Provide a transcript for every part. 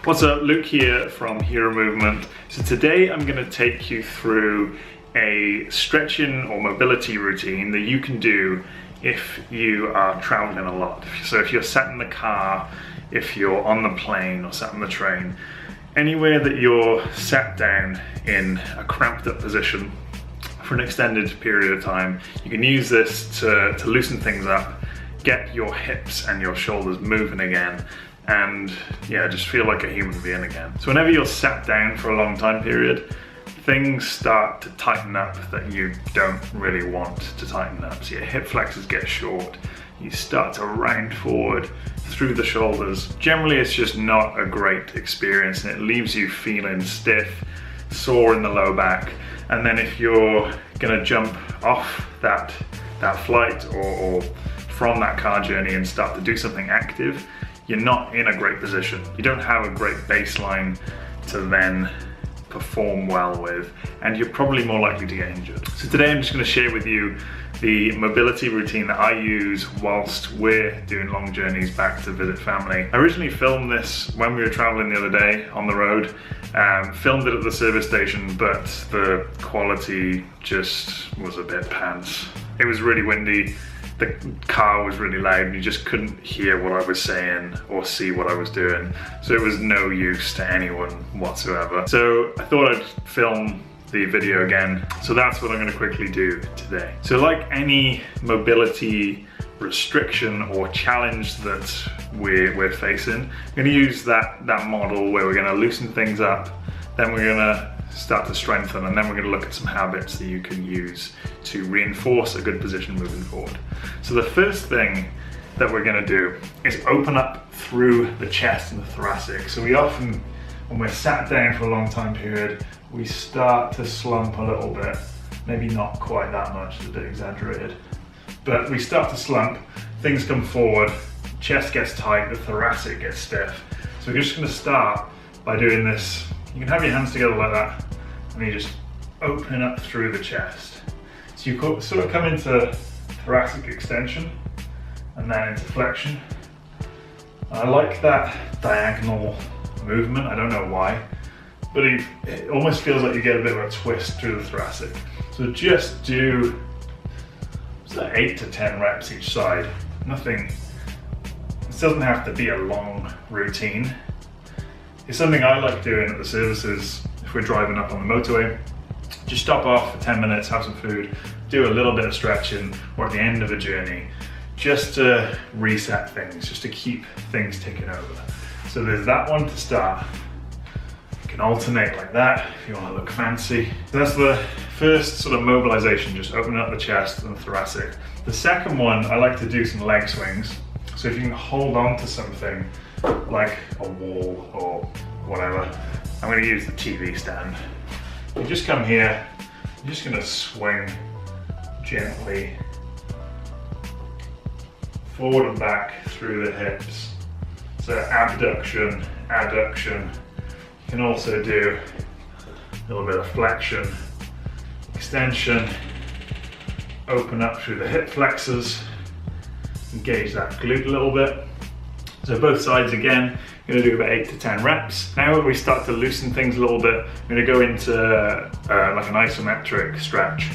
What's up, Luke here from Hero Movement. So today I'm going to take you through a stretching or mobility routine that you can do if you are traveling a lot. So if you're sat in the car, if you're on the plane or sat on the train, anywhere that you're sat down in a cramped up position for an extended period of time, you can use this to loosen things up, get your hips and your shoulders moving again, and yeah, just feel like a human being again. So whenever you're sat down for a long time period, things start to tighten up that you don't really want to tighten up. So your hip flexors get short, you start to round forward through the shoulders. Generally, it's just not a great experience and it leaves you feeling stiff, sore in the low back. And then if you're gonna jump off that flight or from that car journey and start to do something active, you're not in a great position. You don't have a great baseline to then perform well with, and you're probably more likely to get injured. So today I'm just going to share with you the mobility routine that I use whilst we're doing long journeys back to visit family. I originally filmed this when we were traveling the other day on the road, filmed it at the service station, but the quality just was a bit pants. It was really windy. The car was really loud and you just couldn't hear what I was saying or see what I was doing. So it was no use to anyone whatsoever. So I thought I'd film the video again. So that's what I'm going to quickly do today. So like any mobility restriction or challenge that we're facing, I'm going to use that model where we're going to loosen things up, then we're going to start to strengthen, and then we're going to look at some habits that you can use to reinforce a good position moving forward. So the first thing that we're going to do is open up through the chest and the thoracic. So we often, when we're sat down for a long time period, we start to slump a little bit, maybe not quite that much, it's a bit exaggerated, but we start to slump, things come forward, chest gets tight, the thoracic gets stiff. So we're just going to start by doing this. You can have your hands together like that, and you just open up through the chest. So you sort of come into thoracic extension, and then into flexion. I like that diagonal movement, I don't know why, but it almost feels like you get a bit of a twist through the thoracic. So just do 8 to 10 reps each side. Nothing, this doesn't have to be a long routine. It's something I like doing at the services if we're driving up on the motorway. Just stop off for 10 minutes, have some food, do a little bit of stretching, or at the end of a journey, just to reset things, just to keep things ticking over. So there's that one to start. You can alternate like that if you want to look fancy. So that's the first sort of mobilization, just opening up the chest and the thoracic. The second one, I like to do some leg swings. So if you can hold on to something like a wall or whatever, I'm going to use the TV stand. You just come here, you're just going to swing gently forward and back through the hips. So abduction, adduction. You can also do a little bit of flexion, extension, open up through the hip flexors, engage that glute a little bit. So both sides again, I'm going to do about 8 to 10 reps. Now we start to loosen things a little bit, I'm going to go into like an isometric stretch.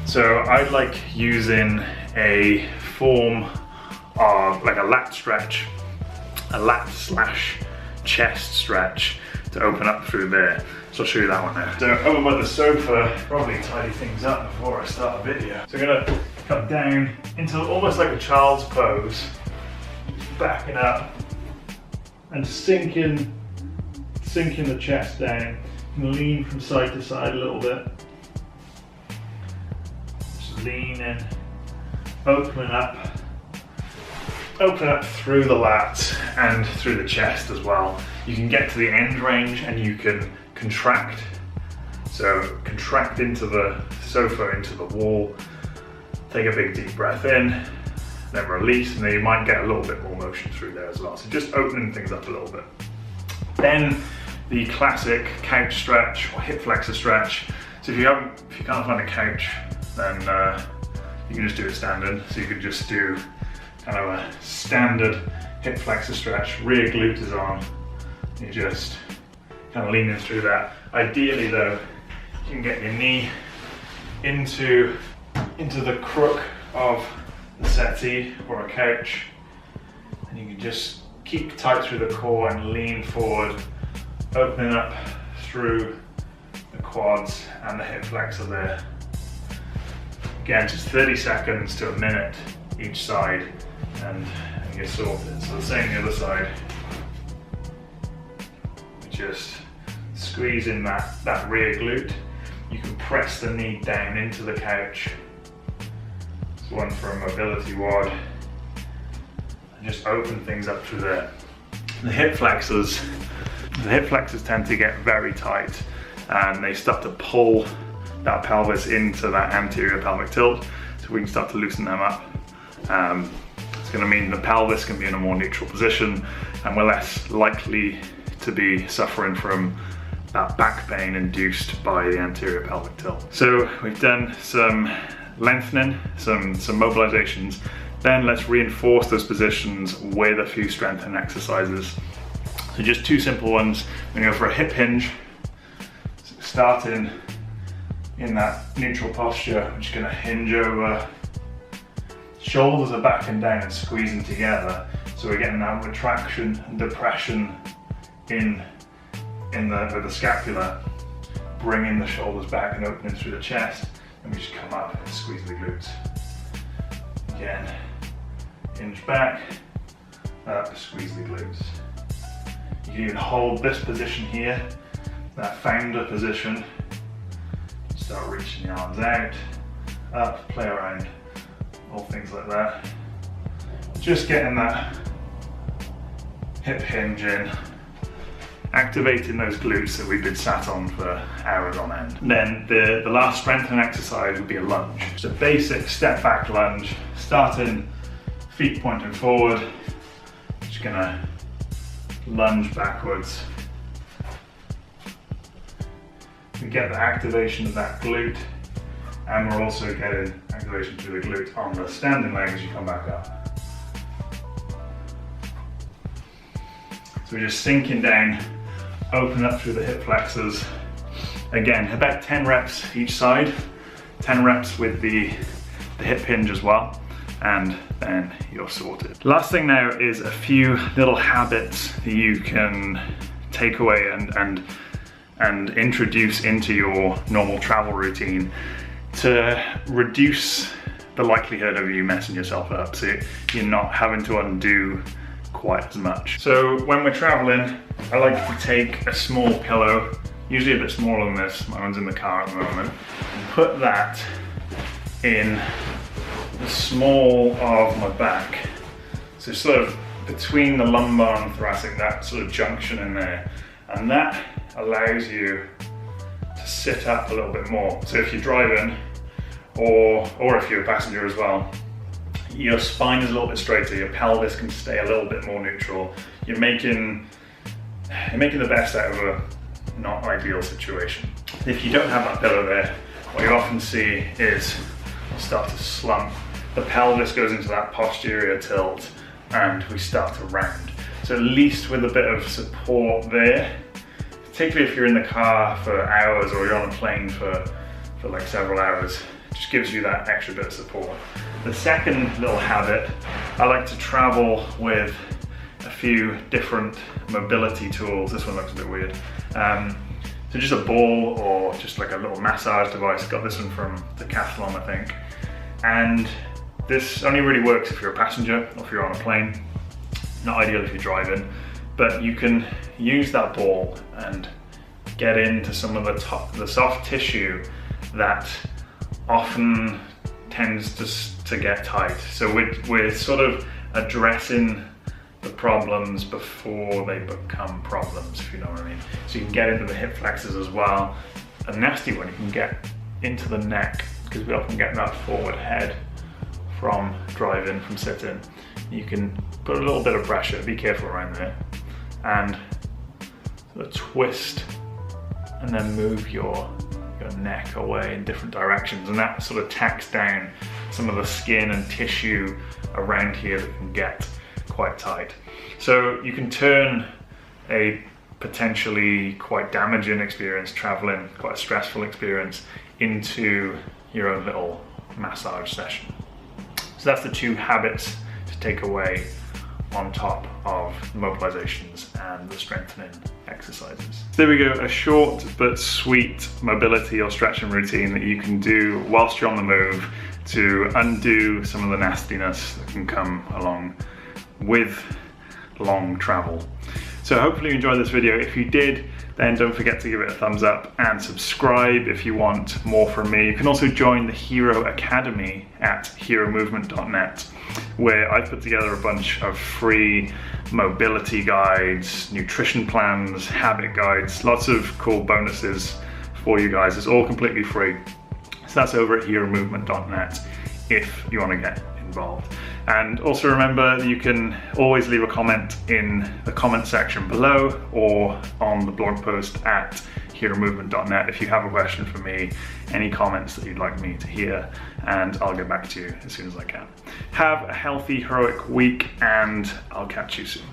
So I like using a form of like a lat stretch, a lat slash chest stretch to open up through there. So I'll show you that one now. So over by the sofa, probably tidy things up before I start a video. So I'm going to come down into almost like a child's pose, backing up and sinking the chest down. You can lean from side to side a little bit. Just lean in, open up through the lats and through the chest as well. You can get to the end range and you can contract. So contract into the sofa, into the wall, take a big deep breath in, then release, and then you might get a little bit more motion through there as well. So just opening things up a little bit. Then the classic couch stretch or hip flexor stretch. So if you can't find a couch, then you can just do it standing. So you could just do kind of a standard hip flexor stretch. Rear glute is on, You're just kind of leaning through that. Ideally though, you can get your knee into the crook of the settee or a couch, and you can just keep tight through the core and lean forward, opening up through the quads and the hip flexor there. Again, just 30 seconds to a minute each side, and you're sorted. So the same the other side. Just squeeze in that rear glute. You can press the knee down into the couch. It's one for a mobility WOD. And just open things up through there. The hip flexors tend to get very tight, and they start to pull that pelvis into that anterior pelvic tilt, so we can start to loosen them up. It's going to mean the pelvis can be in a more neutral position, and we're less likely to be suffering from that back pain induced by the anterior pelvic tilt. So we've done some lengthening, some mobilizations. Then let's reinforce those positions with a few strengthening exercises. So just two simple ones. We're going to go for a hip hinge, starting in that neutral posture. I'm just going to hinge over. Shoulders are back and down and squeezing together. So we're getting that retraction and depression with the scapula, bringing the shoulders back and opening through the chest, and we just come up and squeeze the glutes. Again, hinge back, up, squeeze the glutes. You can even hold this position here, that founder position. Start reaching the arms out, up, play around, all things like that. Just getting that hip hinge in, activating those glutes that we've been sat on for hours on end. And then the last strengthening exercise would be a lunge. It's a basic step back lunge, starting feet pointing forward. Just gonna lunge backwards. We get the activation of that glute, and we're also getting activation through the glute on the standing leg as you come back up. So we're just sinking down, open up through the hip flexors. Again, about 10 reps each side, 10 reps with the hip hinge as well, and then you're sorted. Last thing now is a few little habits that you can take away and introduce into your normal travel routine to reduce the likelihood of you messing yourself up, so you're not having to undo quite as much. So when we're traveling, I like to take a small pillow, usually a bit smaller than this, my one's in the car at the moment, and put that in the small of my back. So sort of between the lumbar and thoracic, that sort of junction in there. And that allows you to sit up a little bit more. So if you're driving, or if you're a passenger as well, your spine is a little bit straighter, your pelvis can stay a little bit more neutral. You're making the best out of a not ideal situation. If you don't have that pillow there, what you often see is you'll start to slump. The pelvis goes into that posterior tilt and we start to round. So at least with a bit of support there, particularly if you're in the car for hours or you're on a plane for like several hours, it just gives you that extra bit of support. The second little habit, I like to travel with a few different mobility tools. This one looks a bit weird. So just a ball or just like a little massage device. Got this one from Decathlon, I think. And this only really works if you're a passenger or if you're on a plane. Not ideal if you're driving, but you can use that ball and get into some of the soft tissue that often tends to get tight. So we're sort of addressing the problems before they become problems, if you know what I mean. So you can get into the hip flexors as well. A nasty one, you can get into the neck, because we often get that forward head from driving, from sitting. You can put a little bit of pressure, be careful around there, and sort of twist and then move your neck away in different directions, and that sort of tacks down some of the skin and tissue around here that can get quite tight. So you can turn a potentially quite damaging experience traveling, quite a stressful experience, into your own little massage session. So that's the 2 habits to take away on top of the mobilizations and the strengthening exercises. There we go, a short but sweet mobility or stretching routine that you can do whilst you're on the move to undo some of the nastiness that can come along with long travel. So hopefully you enjoyed this video. If you did, then don't forget to give it a thumbs up and subscribe if you want more from me. You can also join the Hero Academy at heromovement.net, where I've put together a bunch of free mobility guides, nutrition plans, habit guides, lots of cool bonuses for you guys. It's all completely free. So that's over at heromovement.net if you want to get involved. And also remember that you can always leave a comment in the comment section below or on the blog post at heromovement.net if you have a question for me, any comments that you'd like me to hear, and I'll get back to you as soon as I can. Have a healthy, heroic week, and I'll catch you soon.